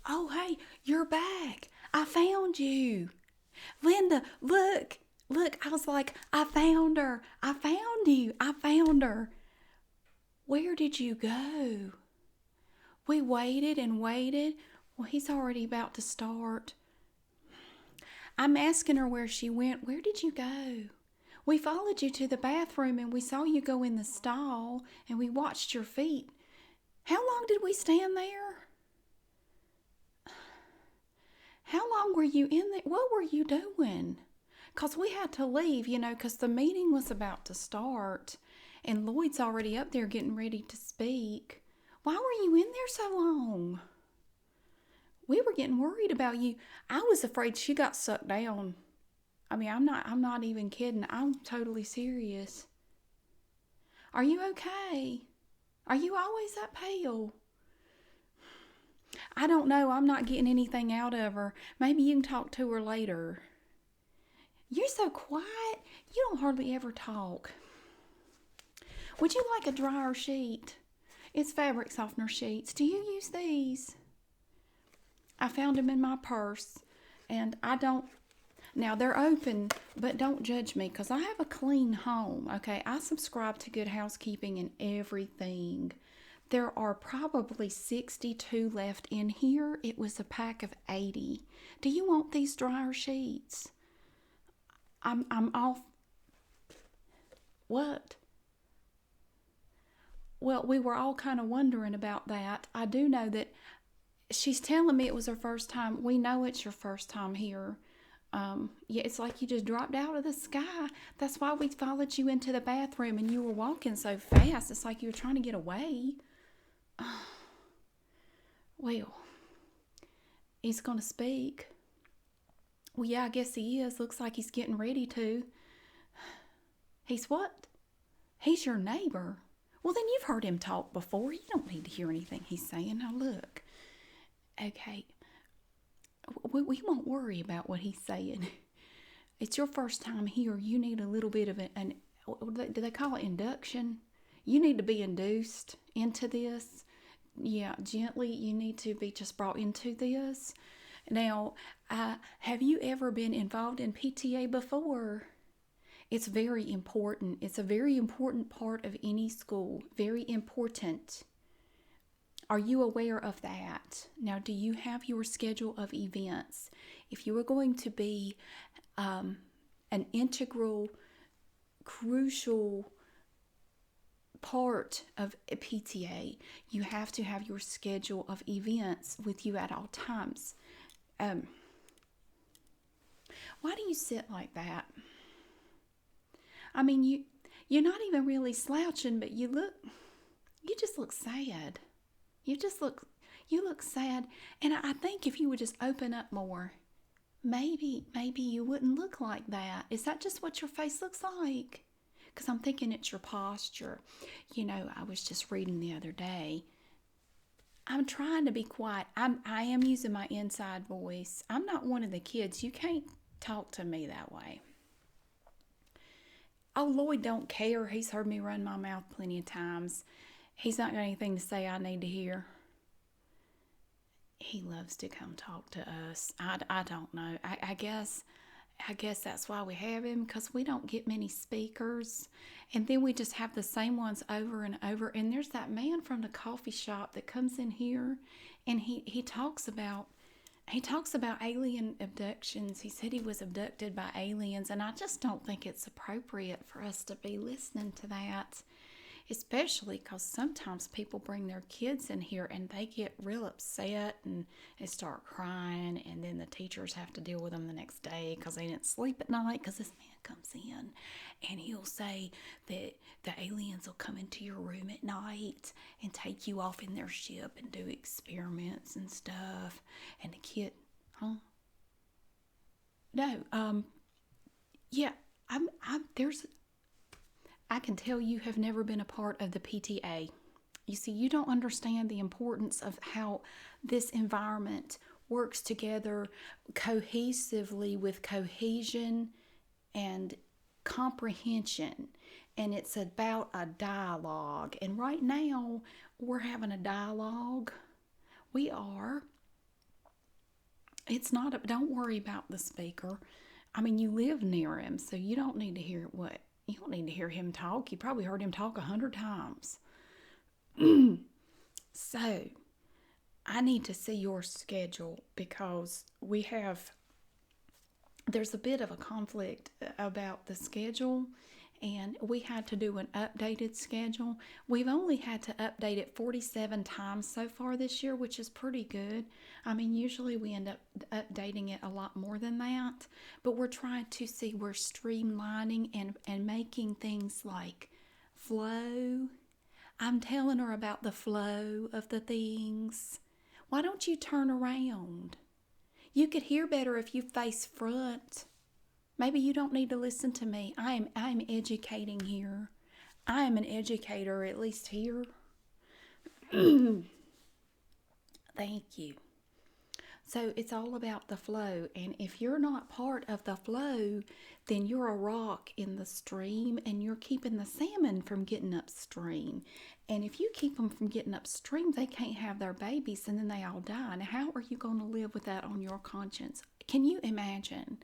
Oh, hey, you're back. I found you. Linda, look. Look, I was like, I found her. I found you. I found her. Where did you go? We waited and waited. Well, he's already about to start. I'm asking her where she went. Where did you go? We followed you to the bathroom and we saw you go in the stall and we watched your feet. How long did we stand there? How long were you in there? What were you doing? Because we had to leave, because the meeting was about to start and Lloyd's already up there getting ready to speak. Why were you in there so long? We were getting worried about you. I was afraid she got sucked down. I mean, I'm not even kidding. I'm totally serious. Are you okay? Are you always that pale? I don't know. I'm not getting anything out of her. Maybe you can talk to her later. You're so quiet. You don't hardly ever talk. Would you like a dryer sheet? It's fabric softener sheets. Do you use these? I found them in my purse, and I don't. Now, they're open, but don't judge me because I have a clean home, okay? I subscribe to Good Housekeeping and everything. There are probably 62 left in here. It was a pack of 80. Do you want these dryer sheets? I'm off. What? Well, we were all kind of wondering about that. I do know that she's telling me it was her first time. We know it's your first time here. Yeah, it's like you just dropped out of the sky. That's why we followed you into the bathroom and you were walking so fast. It's like you were trying to get away. Well, he's going to speak. Well, yeah, I guess he is. Looks like he's getting ready to. He's what? He's your neighbor. Well, then you've heard him talk before. You don't need to hear anything he's saying. Now, look. Okay. We won't worry about what he's saying. It's your first time here. You need a little bit of an do they call it induction? You need to be induced into this. Yeah, gently. You need to be just brought into this. Now, have you ever been involved in PTA before? It's very important. It's a very important part of any school. Very important. Are you aware of that? Now, do you have your schedule of events? If you are going to be an integral, crucial part of a PTA, you have to have your schedule of events with you at all times. Why do you sit like that? I mean, you're not even really slouching, but you just look sad. You look sad, and I think if you would just open up more, maybe you wouldn't look like that. Is that just what your face looks like? Because I'm thinking it's your posture. I was just reading the other day. I'm trying to be quiet. I am using my inside voice. I'm not one of the kids. You can't talk to me that way. Oh, Lloyd don't care. He's heard me run my mouth plenty of times. He's not got anything to say I need to hear. He loves to come talk to us. I don't know. I guess that's why we have him, because we don't get many speakers. And then we just have the same ones over and over. And there's that man from the coffee shop that comes in here and he talks about alien abductions. He said he was abducted by aliens, and I just don't think it's appropriate for us to be listening to that. Especially because sometimes people bring their kids in here and they get real upset and they start crying, and then the teachers have to deal with them the next day because they didn't sleep at night, because this man comes in and he'll say that the aliens will come into your room at night and take you off in their ship and do experiments and stuff. And the kid, No, yeah, I can tell you have never been a part of the PTA. You see, you don't understand the importance of how this environment works together cohesively with cohesion and comprehension. And it's about a dialogue. And right now, we're having a dialogue. We are. It's not, don't worry about the speaker. I mean, you live near him, so you don't need to hear you don't need to hear him talk. You probably heard him talk 100 times. So, I need to see your schedule because there's a bit of a conflict about the schedule, and we had to do an updated schedule. We've only had to update it 47 times so far this year, which is pretty good. I mean, usually we end up updating it a lot more than that, but we're trying to see we're streamlining and making things like flow. I'm telling her about the flow of the things. Why don't you turn around? You could hear better if you face front. Maybe you don't need to listen to me. I'm educating here. I am an educator, at least here. Thank you. So it's all about the flow. And if you're not part of the flow, then you're a rock in the stream and you're keeping the salmon from getting upstream. And if you keep them from getting upstream, they can't have their babies and then they all die. Now, how are you going to live with that on your conscience? Can you imagine?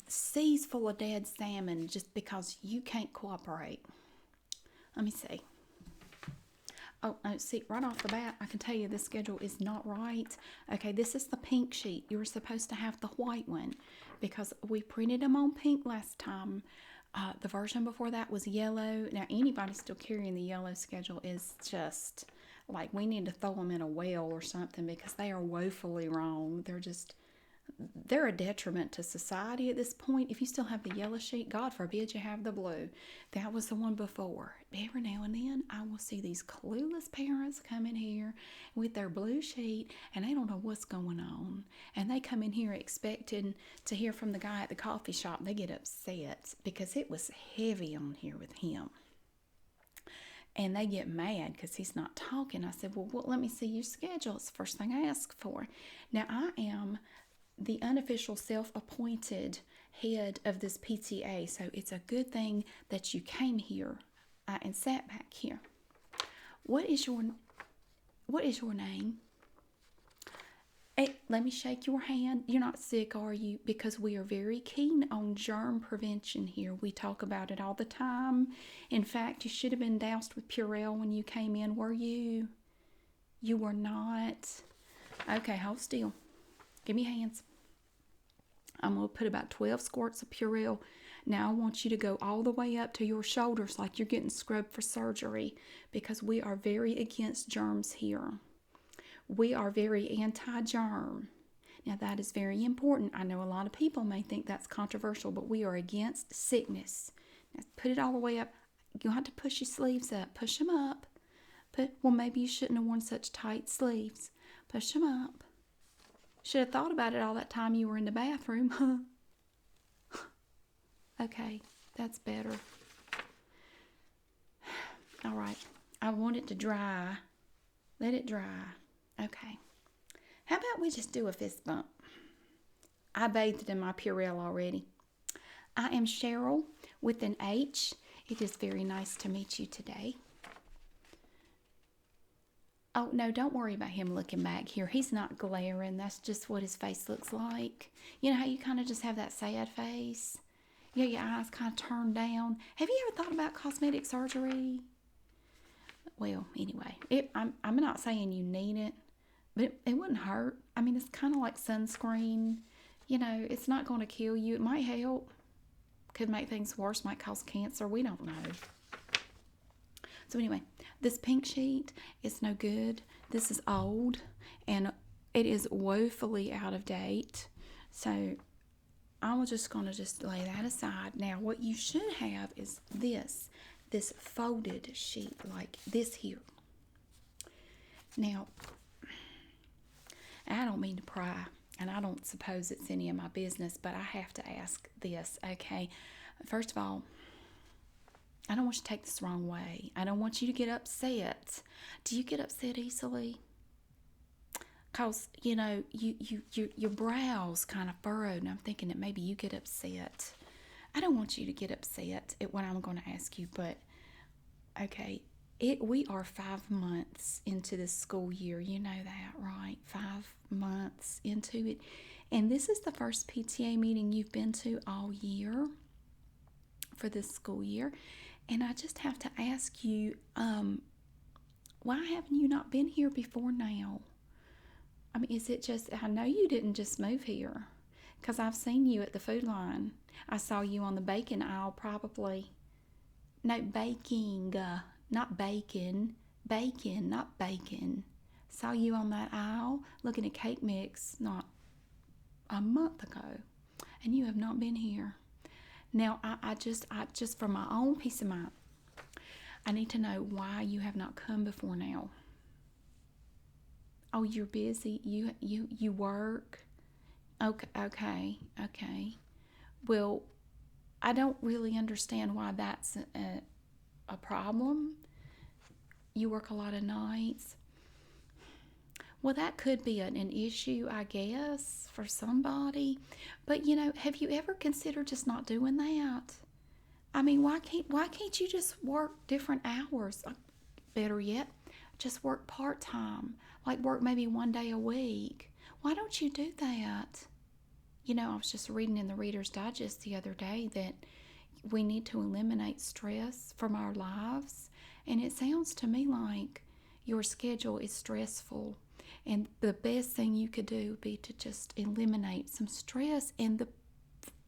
Seas full of dead salmon just because you can't cooperate. Let me see. Oh, no, see, right off the bat, I can tell you this schedule is not right. Okay, this is the pink sheet. You were supposed to have the white one because we printed them on pink last time. The version before that was yellow. Now, anybody still carrying the yellow schedule is just like we need to throw them in a well or something because they are woefully wrong. They're a detriment to society at this point. If you still have the yellow sheet, God forbid you have the blue. That was the one before. Every now and then, I will see these clueless parents come in here with their blue sheet, and they don't know what's going on. And they come in here expecting to hear from the guy at the coffee shop. They get upset because it was heavy on here with him. And they get mad because he's not talking. I said, well, let me see your schedule. It's the first thing I ask for. Now, I am the unofficial self-appointed head of this PTA, so it's a good thing that you came here and sat back here. What is your name? Hey, let me shake your hand. You're not sick, are you? Because we are very keen on germ prevention here. We talk about it all the time. In fact, you should have been doused with Purell when you came in, were you? You were not. Okay, hold still. Give me hands. I'm going to put about 12 squirts of Purell. Now I want you to go all the way up to your shoulders like you're getting scrubbed for surgery because we are very against germs here. We are very anti-germ. Now that is very important. I know a lot of people may think that's controversial, but we are against sickness. Now put it all the way up. You'll have to push your sleeves up. Push them up. Well, maybe you shouldn't have worn such tight sleeves. Push them up. Should have thought about it all that time you were in the bathroom. Okay, that's better. All right, I want it to dry. Let it dry. Okay. How about we just do a fist bump? I bathed in my Purell already. I am Cheryl with an H. It is very nice to meet you today. Oh, no, don't worry about him looking back here. He's not glaring. That's just what his face looks like. You know how you kind of just have that sad face? Yeah, your eyes kind of turned down. Have you ever thought about cosmetic surgery? Well, anyway, I'm not saying you need it, but it wouldn't hurt. I mean, it's kind of like sunscreen. You know, it's not going to kill you. It might help. Could make things worse, might cause cancer. We don't know. So anyway, this pink sheet is no good. This is old and it is woefully out of date. So I'm just going to lay that aside. Now what you should have is this folded sheet like this here. Now, I don't mean to pry, and I don't suppose it's any of my business, but I have to ask this, okay? First of all, I don't want you to take this the wrong way. I don't want you to get upset. Do you get upset easily? Because, you know, your brows kind of furrowed, and I'm thinking that maybe you get upset. I don't want you to get upset at what I'm going to ask you, but, okay, We are 5 months into the school year. You know that, right? 5 months into it. And this is the first PTA meeting you've been to all year for this school year. And I just have to ask you, why haven't you not been here before now? I mean, is it just, I know you didn't just move here because I've seen you at the food line. I saw you on the bacon aisle probably. No, baking, not bacon. Bacon, not bacon. Saw you on that aisle looking at cake mix not a month ago. And you have not been here. Now, I just for my own peace of mind, I need to know why you have not come before now. Oh, you're busy. You work. Okay. Well, I don't really understand why that's a problem. You work a lot of nights. Well, that could be an issue, I guess, for somebody. But have you ever considered just not doing that? I mean, why can't you just work different hours? Better yet, just work part time, like work maybe one day a week. Why don't you do that? I was just reading in the Reader's Digest the other day that we need to eliminate stress from our lives, and it sounds to me like your schedule is stressful, and the best thing you could do would be to just eliminate some stress. And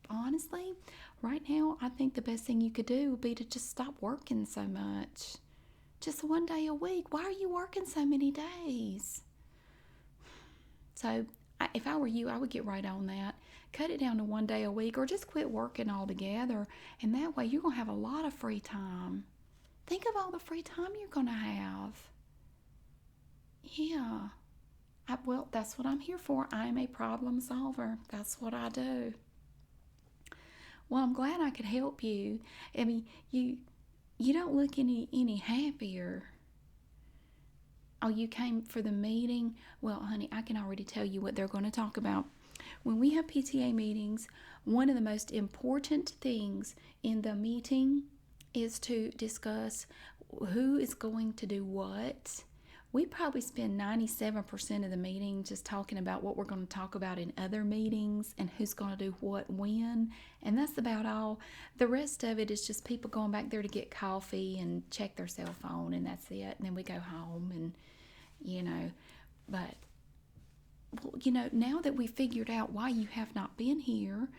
honestly, right now, I think the best thing you could do would be to just stop working so much. Just one day a week. Why are you working so many days? So, if I were you, I would get right on that. Cut it down to one day a week or just quit working altogether. And that way, you're going to have a lot of free time. Think of all the free time you're going to have. Yeah. Well, that's what I'm here for. I'm a problem solver. That's what I do. Well, I'm glad I could help you. I mean, you don't look any happier. Oh, you came for the meeting? Well, honey, I can already tell you what they're going to talk about. When we have PTA meetings, one of the most important things in the meeting is to discuss who is going to do what. We probably spend 97% of the meeting just talking about what we're going to talk about in other meetings and who's going to do what when. And that's about all. The rest of it is just people going back there to get coffee and check their cell phone, and that's it. And then we go home and, but, now that we figured out why you have not been here,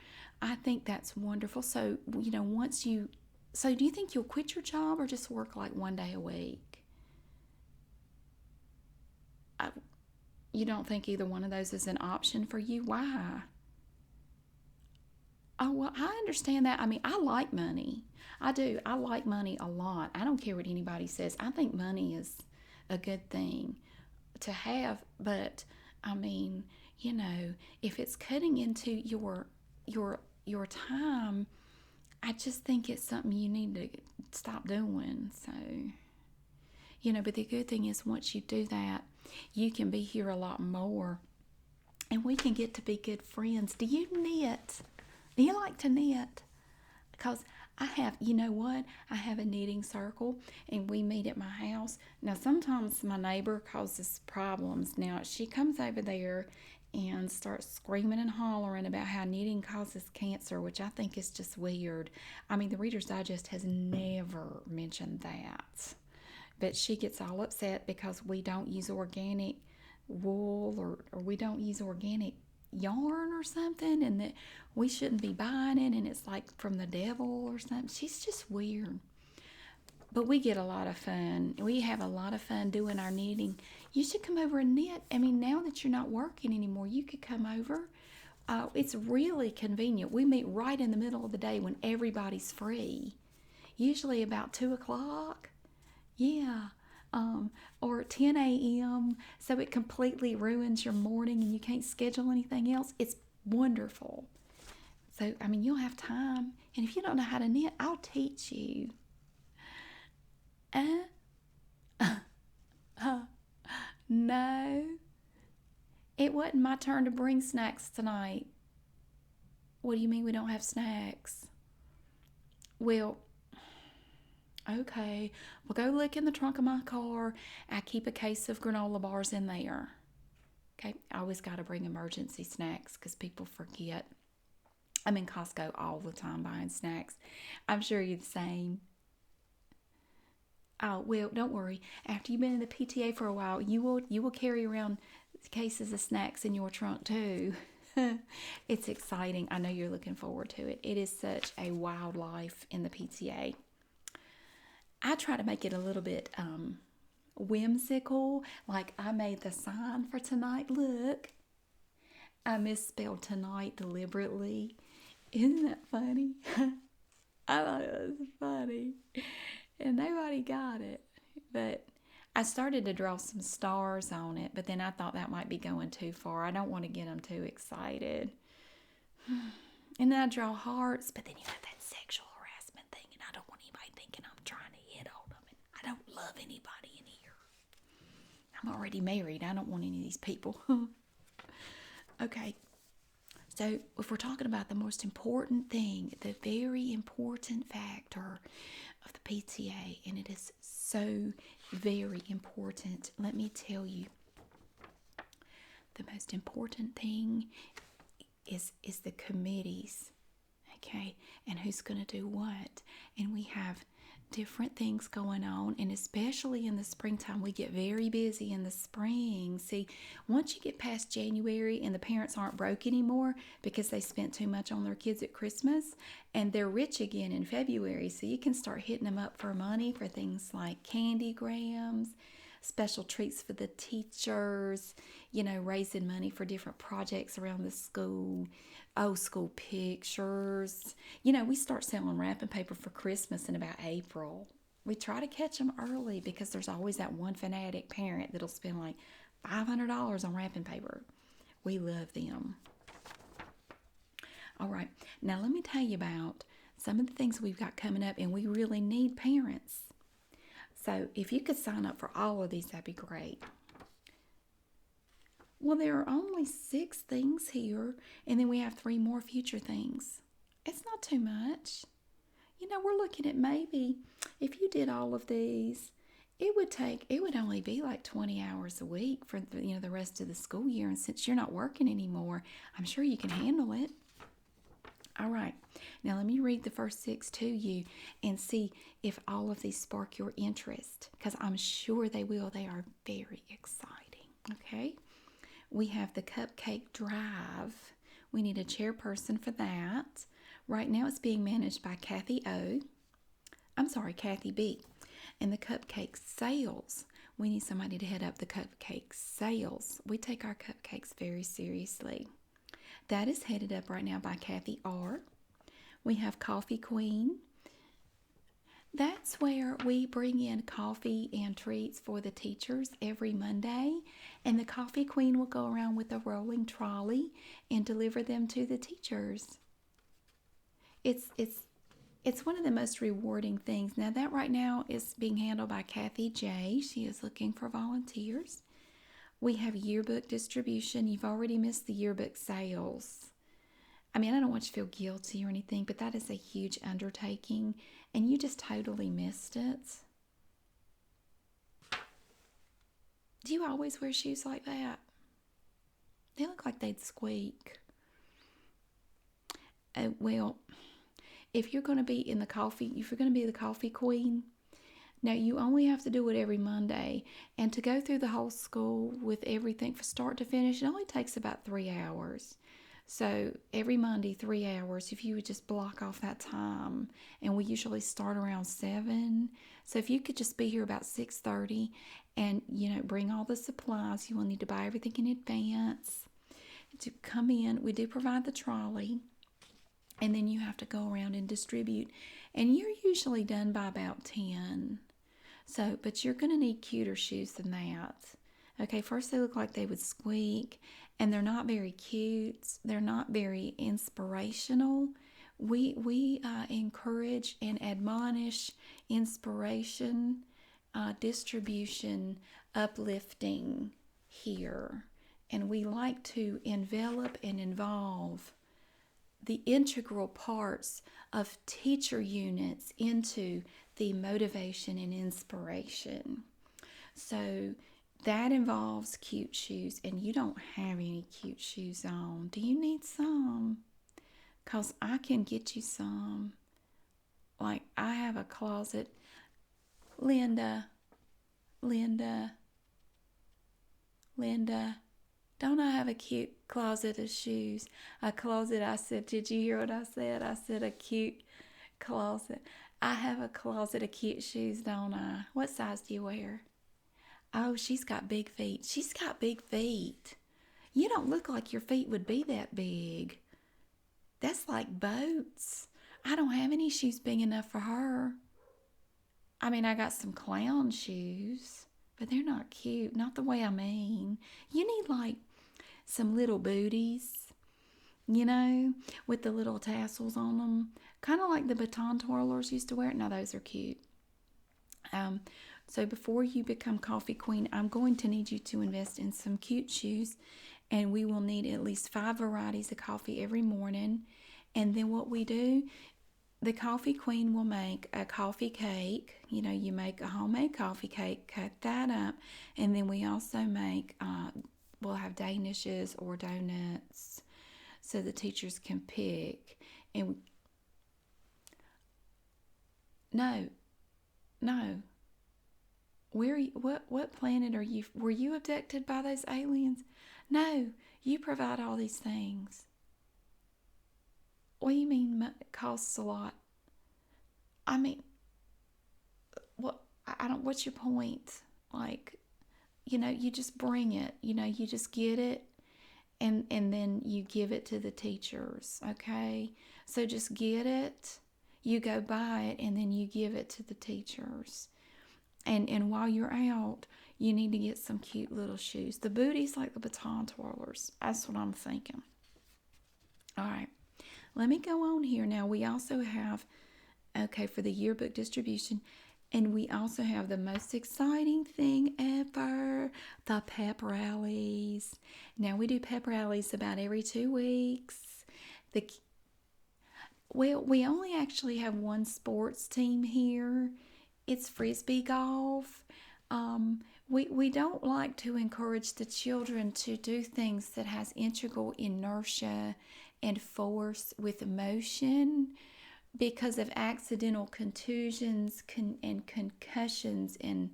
I think that's wonderful. So, do you think you'll quit your job or just work like one day a week? You don't think either one of those is an option for you? Why? Oh, well, I understand that. I mean, I like money. I do. I like money a lot. I don't care what anybody says. I think money is a good thing to have, but I mean, if it's cutting into your time, I just think it's something you need to stop doing. So, but the good thing is once you do that, you can be here a lot more and we can get to be good friends. Do you knit? Do you like to knit? Because I have a knitting circle and we meet at my house. Now, sometimes my neighbor causes problems. Now, she comes over there and starts screaming and hollering about how knitting causes cancer, which I think is just weird. I mean, the Reader's Digest has never mentioned that. But she gets all upset because we don't use organic wool or we don't use organic yarn or something, and that we shouldn't be buying it, and it's like from the devil or something. She's just weird. But we get a lot of fun. We have a lot of fun doing our knitting. You should come over and knit. I mean, now that you're not working anymore, you could come over. It's really convenient. We meet right in the middle of the day when everybody's free, usually about 2 o'clock. Yeah. Or 10 a.m. So it completely ruins your morning and you can't schedule anything else. It's wonderful. So, I mean, you'll have time. And if you don't know how to knit, I'll teach you. No. It wasn't my turn to bring snacks tonight. What do you mean we don't have snacks? Well, Okay, well, go look in the trunk of my car. I keep a case of granola bars in there. Okay, I always got to bring emergency snacks because people forget. I'm in Costco all the time buying snacks. I'm sure you're the same. Oh, well, don't worry. After you've been in the PTA for a while, you will carry around cases of snacks in your trunk too. It's exciting. I know you're looking forward to it. It is such a wild life in the PTA. I try to make it a little bit whimsical. Like I made the sign for tonight. Look, I misspelled tonight deliberately. Isn't that funny? I thought it was funny. And nobody got it. But I started to draw some stars on it, but then I thought that might be going too far. I don't want to get them too excited. And then I draw hearts, but then you have that sexual harassment thing, and I don't want anybody thinking I'm trying to hit on them. And I don't love anybody in here. I'm already married. I don't want any of these people. Okay, so if we're talking about the most important thing, the very important factor of the PTA, and it is so very important, let me tell you, the most important thing is the committees, okay, and who's going to do what. And we have different things going on, and especially in the springtime, we get very busy in the spring. See, once you get past January and the parents aren't broke anymore because they spent too much on their kids at Christmas, and they're rich again in February, so you can start hitting them up for money for things like candy grams, special treats for the teachers, raising money for different projects around the school. Oh, school pictures. We start selling wrapping paper for Christmas in about April. We try to catch them early because there's always that one fanatic parent that'll spend like $500 on wrapping paper. We love them. All right, now let me tell you about some of the things we've got coming up, and we really need parents. So if you could sign up for all of these, that'd be great. Well, there are only 6 things here, and then we have 3 more future things. It's not too much. We're looking at maybe if you did all of these, it would only be like 20 hours a week for the rest of the school year. And since you're not working anymore, I'm sure you can handle it. All right, now let me read the first 6 to you and see if all of these spark your interest, because I'm sure they will. They are very exciting. Okay, we have the cupcake drive. We need a chairperson for that. Right now it's being managed by Kathy B. And the cupcake sales, we need somebody to head up the cupcake sales. We take our cupcakes very seriously. That is headed up right now by Kathy R. We have Coffee Queen. That's where we bring in coffee and treats for the teachers every Monday. And the Coffee Queen will go around with a rolling trolley and deliver them to the teachers. It's one of the most rewarding things. Now that right now is being handled by Kathy J. She is looking for volunteers. We have yearbook distribution. You've already missed the yearbook sales. I mean, I don't want you to feel guilty or anything, but that is a huge undertaking, and you just totally missed it. Do you always wear shoes like that? They look like they'd squeak. Well, if you're going to be the coffee queen, now you only have to do it every Monday, and to go through the whole school with everything from start to finish, it only takes about 3 hours. So every Monday, 3 hours, if you would just block off that time, and we usually start around 7. So if you could just be here about 6:30 and, bring all the supplies, you will need to buy everything in advance. To come in, we do provide the trolley, and then you have to go around and distribute, and you're usually done by about 10. So, but you're going to need cuter shoes than that. Okay, first they look like they would squeak, and they're not very cute. They're not very inspirational. We encourage and admonish inspiration, distribution, uplifting here. And we like to envelop and involve the integral parts of teacher units into the motivation and inspiration. So that involves cute shoes, and you don't have any cute shoes on. Do you need some? Because I can get you some. Like, I have a closet. Linda, Linda, don't I have a cute closet of shoes? A closet, I said, did you hear what I said? I said a cute closet. I have a closet of cute shoes, don't I? What size do you wear? Oh, she's got big feet. She's got big feet. You don't look like your feet would be that big. That's like boats. I don't have any shoes big enough for her. I mean, I got some clown shoes, but they're not cute. Not the way I mean. You need like some little booties, with the little tassels on them. Kind of like the baton twirlers used to wear. Now, those are cute. So before you become coffee queen, I'm going to need you to invest in some cute shoes, and we will need at least 5 varieties of coffee every morning. And then what we do, the coffee queen will make a coffee cake. You make a homemade coffee cake, cut that up, and then we also make, we'll have danishes or donuts so the teachers can pick. And no. What planet are you? Were you abducted by those aliens? No, you provide all these things. What do you mean it costs a lot? I mean, what? I don't. What's your point? Like, you just bring it. You just get it, and then you give it to the teachers. Okay, so just get it. You go buy it, and then you give it to the teachers. And while you're out, you need to get some cute little shoes. The booties like the baton twirlers. That's what I'm thinking. All right. Let me go on here. Now, we also have, for the yearbook distribution, and we also have the most exciting thing ever, the Pep Rallies. Now, we do Pep Rallies about every 2 weeks. We only actually have one sports team here. It's frisbee golf. We don't like to encourage the children to do things that has integral inertia and force with motion because of accidental contusions and concussions and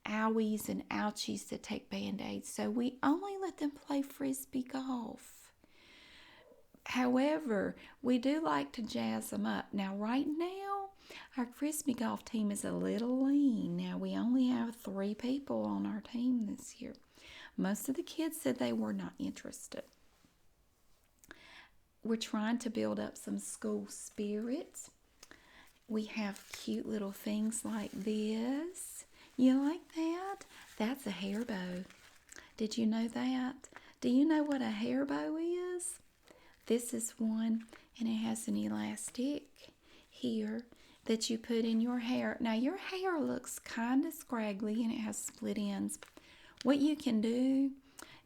owies and ouchies that take Band-Aids. So we only let them play frisbee golf. However, we do like to jazz them up. Now, right now, our frisbee golf team is a little lean. Now, we only have 3 people on our team this year. Most of the kids said they were not interested. We're trying to build up some school spirit. We have cute little things like this. You like that? That's a hair bow. Did you know that? Do you know what a hair bow is? This is one, and it has an elastic here that you put in your hair. Now, your hair looks kind of scraggly, and it has split ends. What you can do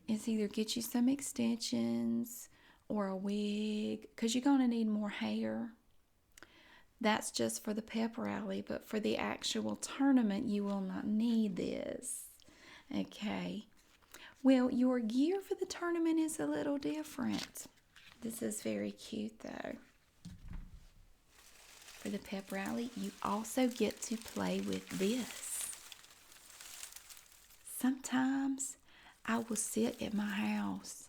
is either get you some extensions or a wig, because you're going to need more hair. That's just for the pep rally, but for the actual tournament, you will not need this. Okay. Well, your gear for the tournament is a little different. This is very cute, though. For the pep rally, you also get to play with this. Sometimes I will sit at my house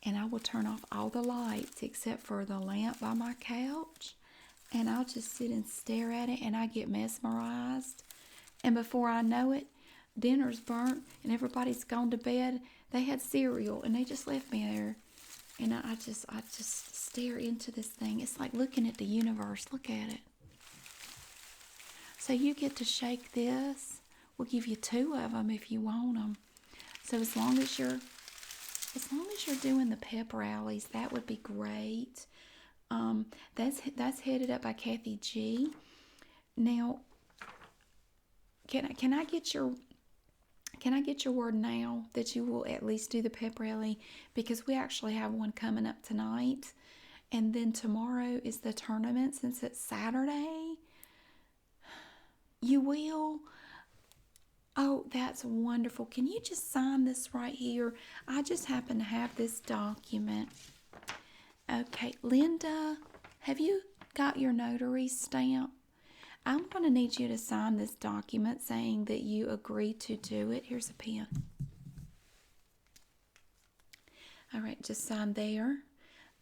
and I will turn off all the lights except for the lamp by my couch, and I'll just sit and stare at it, and I get mesmerized. And before I know it, dinner's burnt and everybody's gone to bed. They had cereal and they just left me there. And I just stare into this thing. It's like looking at the universe. Look at it. So you get to shake this. We'll give you 2 of them if you want them. So as long as you're doing the pep rallies, that would be great. That's headed up by Kathy G. Now, can I get your word now that you will at least do the pep rally? Because we actually have one coming up tonight. And then tomorrow is the tournament since it's Saturday. You will? Oh, that's wonderful. Can you just sign this right here? I just happen to have this document. Okay, Linda, have you got your notary stamp? I'm going to need you to sign this document saying that you agree to do it. Here's a pen. All right, just sign there.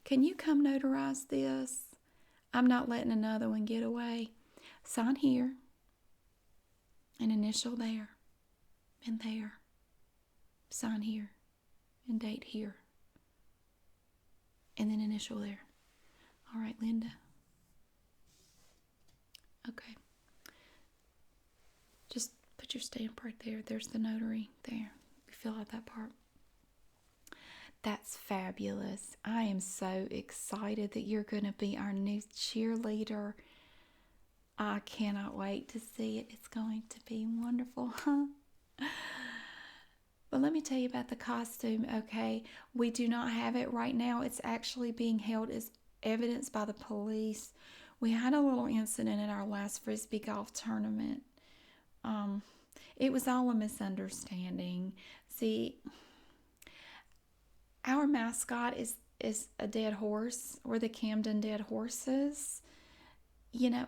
Can you come notarize this? I'm not letting another one get away. Sign here, and initial there, and there. Sign here, and date here, and then initial there. All right, Linda. Okay. Just put your stamp right there. There's the notary there. You fill out that part. That's fabulous. I am so excited that you're going to be our new cheerleader. I cannot wait to see it. It's going to be wonderful, huh? But let me tell you about the costume, okay? We do not have it right now. It's actually being held as evidence by the police. We had a little incident at our last Frisbee golf tournament. It was all a misunderstanding. See, our mascot is a dead horse. We're the Camden Dead Horses. You know,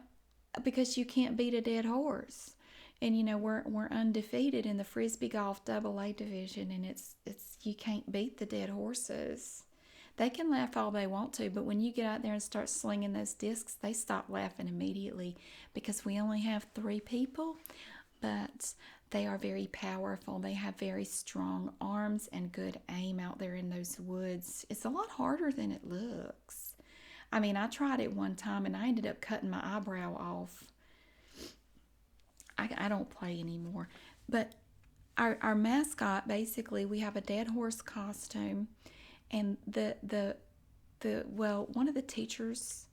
because you can't beat a dead horse. And you know, we're undefeated in the Frisbee golf AA division, and it's you can't beat the dead horses. They can laugh all they want to, but when you get out there and start slinging those discs, they stop laughing immediately because we only have 3 people, but they are very powerful. They have very strong arms and good aim out there in those woods. It's a lot harder than it looks. I mean, I tried it one time and I ended up cutting my eyebrow off. I don't play anymore. But our mascot, basically, we have a dead horse costume. And one of the teachers,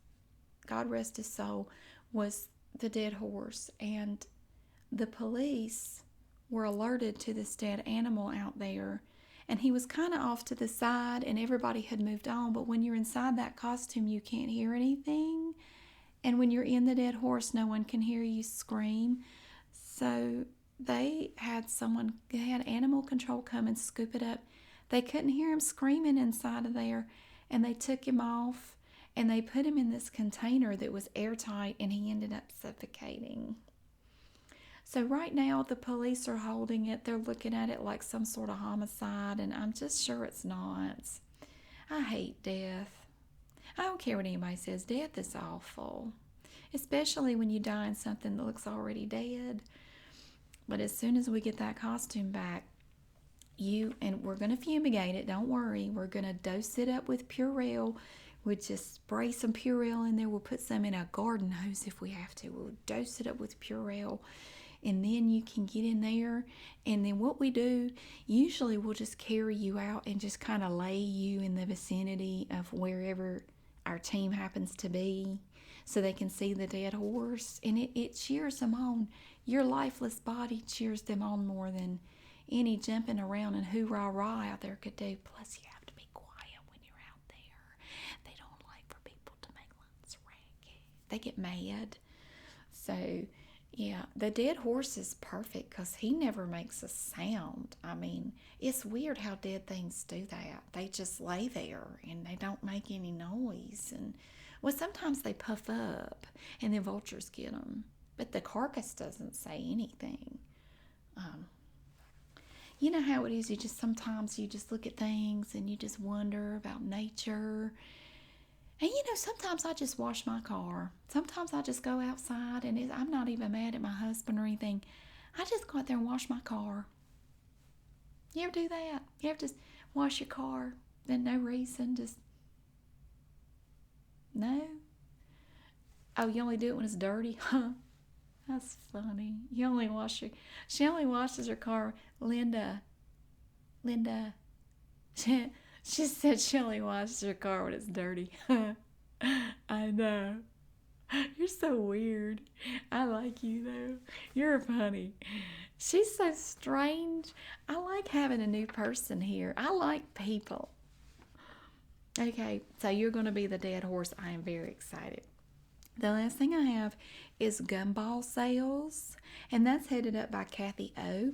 God rest his soul, was the dead horse. And the police were alerted to this dead animal out there. And he was kind of off to the side and everybody had moved on. But when you're inside that costume, you can't hear anything. And when you're in the dead horse, no one can hear you scream. So they had animal control come and scoop it up. They couldn't hear him screaming inside of there. And they took him off and they put him in this container that was airtight and he ended up suffocating. So right now the police are holding it. They're looking at it like some sort of homicide, and I'm just sure it's not. I hate death. I don't care what anybody says. Death is awful, especially when you die in something that looks already dead. But as soon as we get that costume back, and we're going to fumigate it. Don't worry. We're going to dose it up with Purell. We'll just spray some Purell in there. We'll put some in a garden hose if we have to. We'll dose it up with Purell. And then you can get in there. And then what we do, usually we'll just carry you out and just kind of lay you in the vicinity of wherever our team happens to be so they can see the dead horse. And it cheers them on. Your lifeless body cheers them on more than any jumping around and hoorah-rah out there could do. Plus, you have to be quiet when you're out there. They don't like for people to make lots of racket. They get mad. So, yeah, the dead horse is perfect because he never makes a sound. I mean, it's weird how dead things do that. They just lay there and they don't make any noise. And, well, sometimes they puff up and then vultures get them. But the carcass doesn't say anything. You know how it is, sometimes you just look at things and you just wonder about nature. And sometimes I just wash my car. Sometimes I just go outside and I'm not even mad at my husband or anything. I just go out there and wash my car. You ever do that? You ever just wash your car and no reason, just no? Oh, you only do it when it's dirty? Huh? That's funny. She only washes her car. Linda. She said she only washes her car when it's dirty. I know. You're so weird. I like you though. You're funny. She's so strange. I like having a new person here. I like people. Okay, so you're going to be the dead horse. I am very excited. The last thing I have is Gumball Sales, and that's headed up by Kathy O.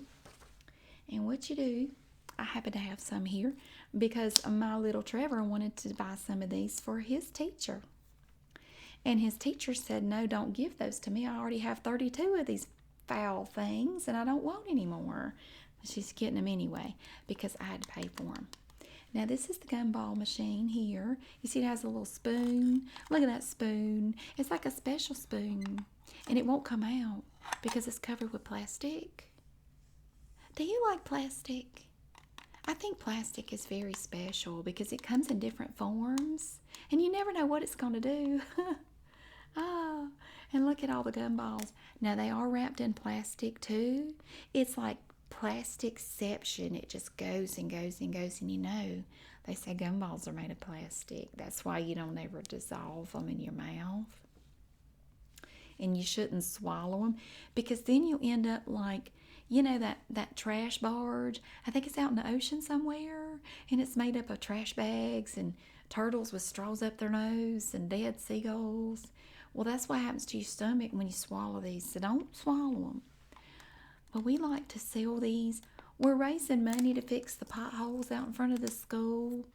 And what you do, I happen to have some here because my little Trevor wanted to buy some of these for his teacher. And his teacher said, no, don't give those to me. I already have 32 of these foul things and I don't want any more. She's getting them anyway because I had to pay for them. Now this is the Gumball Machine here. You see it has a little spoon. Look at that spoon. It's like a special spoon. And it won't come out because it's covered with plastic. Do you like plastic? I think plastic is very special because it comes in different forms. And you never know what it's going to do. Ah, and look at all the gumballs. Now they are wrapped in plastic too. It's like plasticception. It just goes and goes and goes, and you know, they say gumballs are made of plastic. That's why you don't ever dissolve them in your mouth. And you shouldn't swallow them because then you end up like, you know, that trash barge. I think it's out in the ocean somewhere, and it's made up of trash bags and turtles with straws up their nose and dead seagulls. Well, that's what happens to your stomach when you swallow these, so don't swallow them. But we like to sell these. We're raising money to fix the potholes out in front of the school.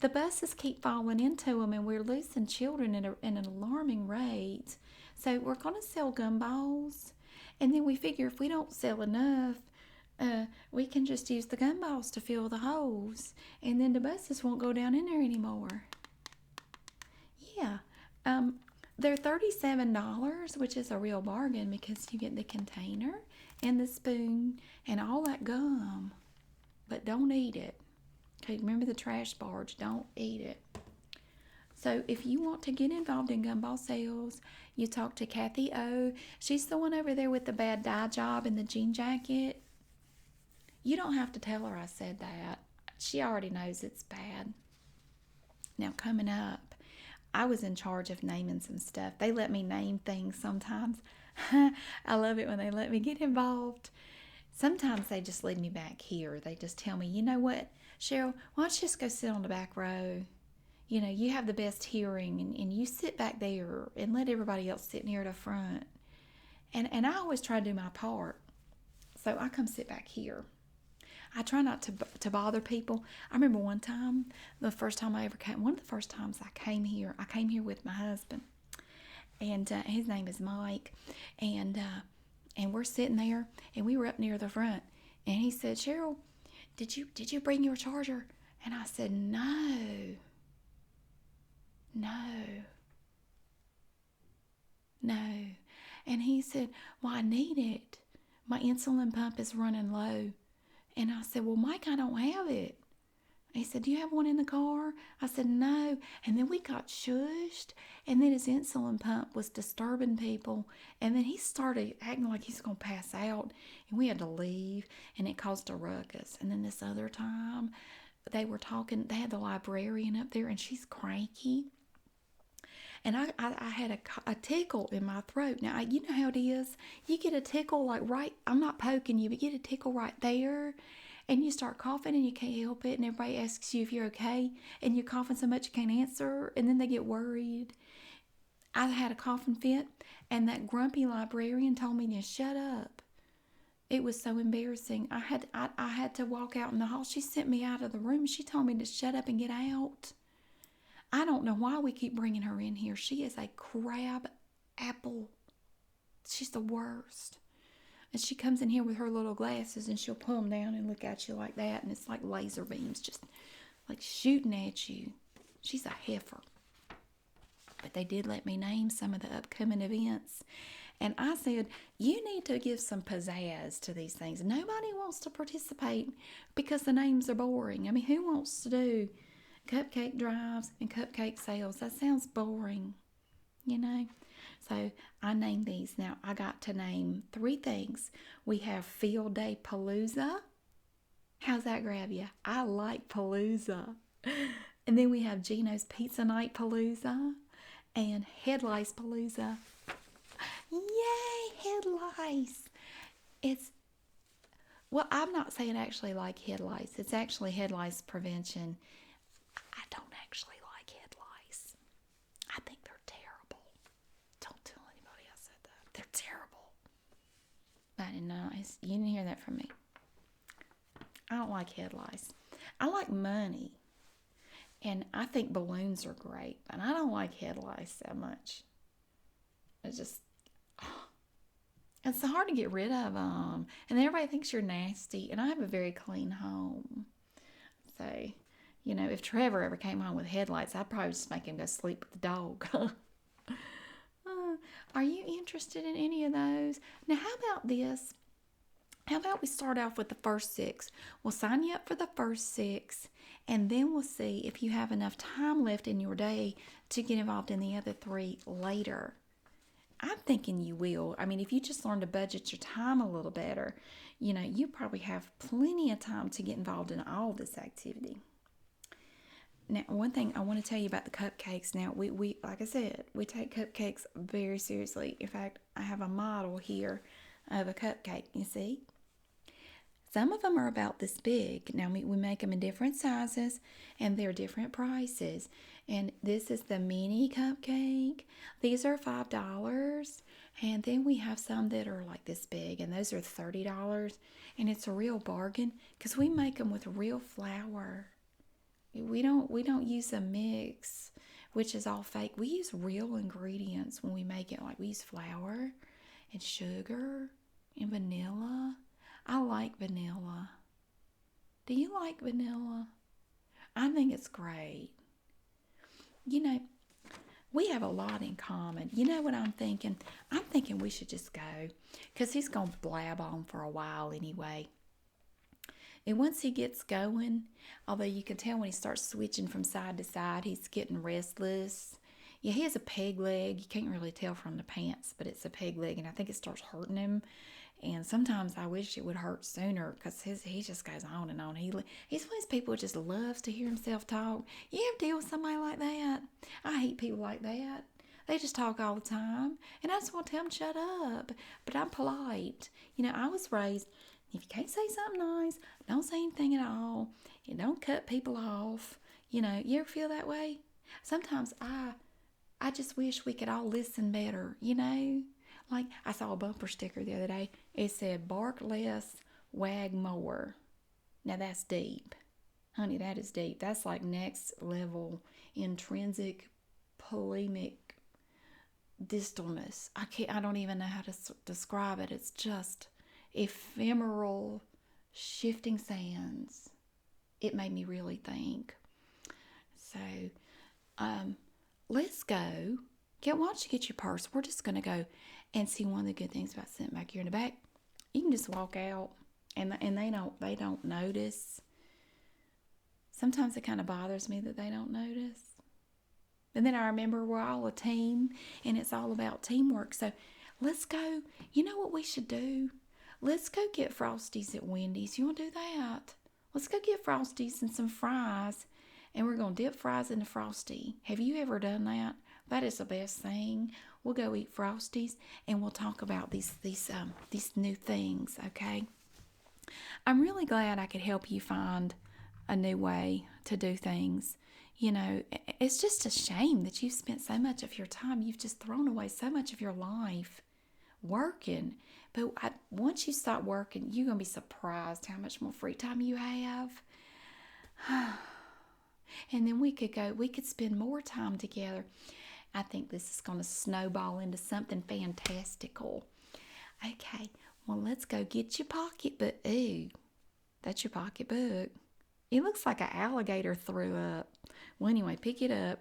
The buses keep falling into them, and we're losing children at an alarming rate. So we're going to sell gumballs, and then we figure if we don't sell enough, we can just use the gumballs to fill the holes, and then the buses won't go down in there anymore. Yeah. They're $37, which is a real bargain because you get the container and the spoon and all that gum. But don't eat it. Okay, remember the trash barge. Don't eat it. So if you want to get involved in Gumball Sales, you talk to Kathy O. She's the one over there with the bad dye job and the jean jacket. You don't have to tell her I said that. She already knows it's bad. Now coming up, I was in charge of naming some stuff. They let me name things sometimes. I love it when they let me get involved. Sometimes they just leave me back here. They just tell me, you know what, Cheryl, why don't you just go sit on the back row? You know, you have the best hearing, and you sit back there and let everybody else sit near the front. And I always try to do my part. So I come sit back here. I try not to bother people. I remember one time, one of the first times I came here with my husband, and his name is Mike, and we're sitting there, and we were up near the front, and he said, Cheryl, did you bring your charger? And I said, no. And he said, well, I need it. My insulin pump is running low. And I said, well, Mike, I don't have it. He said, do you have one in the car? I said, no. And then we got shushed. And then his insulin pump was disturbing people. And then he started acting like he's going to pass out. And we had to leave. And it caused a ruckus. And then this other time, they were talking. They had the librarian up there, and she's cranky. And I had a tickle in my throat. Now, you know how it is. You get a tickle like right, I'm not poking you, but you get a tickle right there. And you start coughing and you can't help it. And everybody asks you if you're okay. And you're coughing so much you can't answer. And then they get worried. I had a coughing fit. And that grumpy librarian told me to shut up. It was so embarrassing. I had to walk out in the hall. She sent me out of the room. She told me to shut up and get out. I don't know why we keep bringing her in here. She is a crab apple. She's the worst. And she comes in here with her little glasses, and she'll pull them down and look at you like that. And it's like laser beams just like shooting at you. She's a heifer. But they did let me name some of the upcoming events. And I said, you need to give some pizzazz to these things. Nobody wants to participate because the names are boring. I mean, who wants to do cupcake drives and cupcake sales? That sounds boring, you know. So I named these. Now I got to name 3 things. We have Field Day Palooza. How's that grab you? I like Palooza. And then we have Gino's Pizza Night Palooza and Head Lice Palooza. Yay, head lice. Well, I'm not saying actually like head lice. It's actually head lice prevention. I don't actually like head lice. I think they're terrible. nice. You didn't hear that from me. I don't like headlights. I like money. And I think balloons are great. But I don't like headlights that much. It's just, it's hard to get rid of them. And everybody thinks you're nasty. And I have a very clean home. So, if Trevor ever came home with headlights, I'd probably just make him go sleep with the dog. Are you interested in any of those? Now, how about this? How about we start off with the first 6? We'll sign you up for the first 6, and then we'll see if you have enough time left in your day to get involved in the other 3 later. I'm thinking you will. I mean, if you just learn to budget your time a little better, you probably have plenty of time to get involved in all this activity. Now, one thing I want to tell you about the cupcakes. Now, we like I said, we take cupcakes very seriously. In fact, I have a model here of a cupcake, you see? Some of them are about this big. Now, we make them in different sizes, and they're different prices. And this is the mini cupcake. These are $5. And then we have some that are like this big, and those are $30. And it's a real bargain because we make them with real flour. We don't use a mix, which is all fake. We use real ingredients when we make it. Like we use flour and sugar and vanilla. I like vanilla. Do you like vanilla? I think it's great. We have a lot in common. You know what I'm thinking? I'm thinking we should just go because he's going to blab on for a while anyway. And once he gets going, although you can tell when he starts switching from side to side, he's getting restless. Yeah, he has a peg leg. You can't really tell from the pants, but it's a peg leg, and I think it starts hurting him. And sometimes I wish it would hurt sooner because he just goes on and on. He's one of those people who just loves to hear himself talk. You ever deal with somebody like that? I hate people like that. They just talk all the time, and I just want to tell them shut up. But I'm polite. I was raised, if you can't say something nice, don't say anything at all. You don't cut people off. You ever feel that way? Sometimes I just wish we could all listen better, Like, I saw a bumper sticker the other day. It said, bark less, wag more. Now, that's deep. Honey, that is deep. That's like next level intrinsic polemic distalness. I don't even know how to describe it. It's just ephemeral, shifting sands. It made me really think. So, let's go. Why don't you get your purse? We're just going to go and see. One of the good things about sitting back here in the back, you can just walk out, and they don't notice. Sometimes it kind of bothers me that they don't notice. And then I remember we're all a team, and it's all about teamwork. So let's go. You know what we should do? Let's go get Frosties at Wendy's. You want to do that? Let's go get Frosties and some fries, and we're going to dip fries in the Frosty. Have you ever done that? That is the best thing. We'll go eat Frosties, and we'll talk about these new things, okay? I'm really glad I could help you find a new way to do things. It's just a shame that you've spent so much of your time, you've just thrown away so much of your life working. But once you stop working, you're going to be surprised how much more free time you have. And then we could spend more time together. I think this is going to snowball into something fantastical. Okay, well, let's go get your pocketbook. Ooh, that's your pocketbook. It looks like an alligator threw up. Well, anyway, pick it up.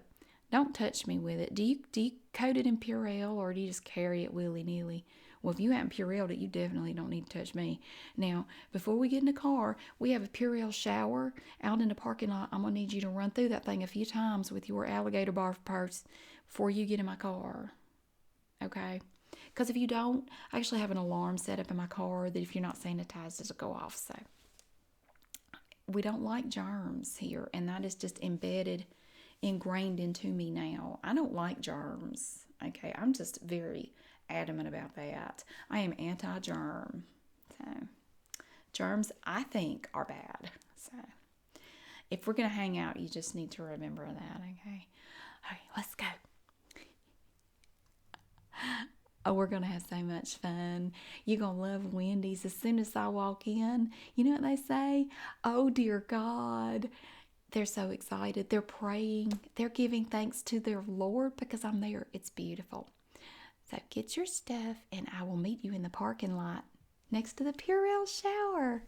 Don't touch me with it. Do you coat it in Purell, or do you just carry it willy-nilly? Well, if you haven't Purelled it, you definitely don't need to touch me. Now, before we get in the car, we have a Purell shower out in the parking lot. I'm going to need you to run through that thing a few times with your alligator barf purse before you get in my car. Okay? Because if you don't, I actually have an alarm set up in my car that if you're not sanitized, it'll go off. So, we don't like germs here, and that is just ingrained into me now. I don't like germs. Okay? I'm just very adamant about that. I am anti-germ. So, germs, I think, are bad. So, if we're going to hang out, you just need to remember that, okay? All right, let's go. Oh, we're going to have so much fun. You're going to love Wendy's. As soon as I walk in, you know what they say? Oh, dear God. They're so excited. They're praying. They're giving thanks to their Lord because I'm there. It's beautiful. So get your stuff, and I will meet you in the parking lot next to the Purell shower.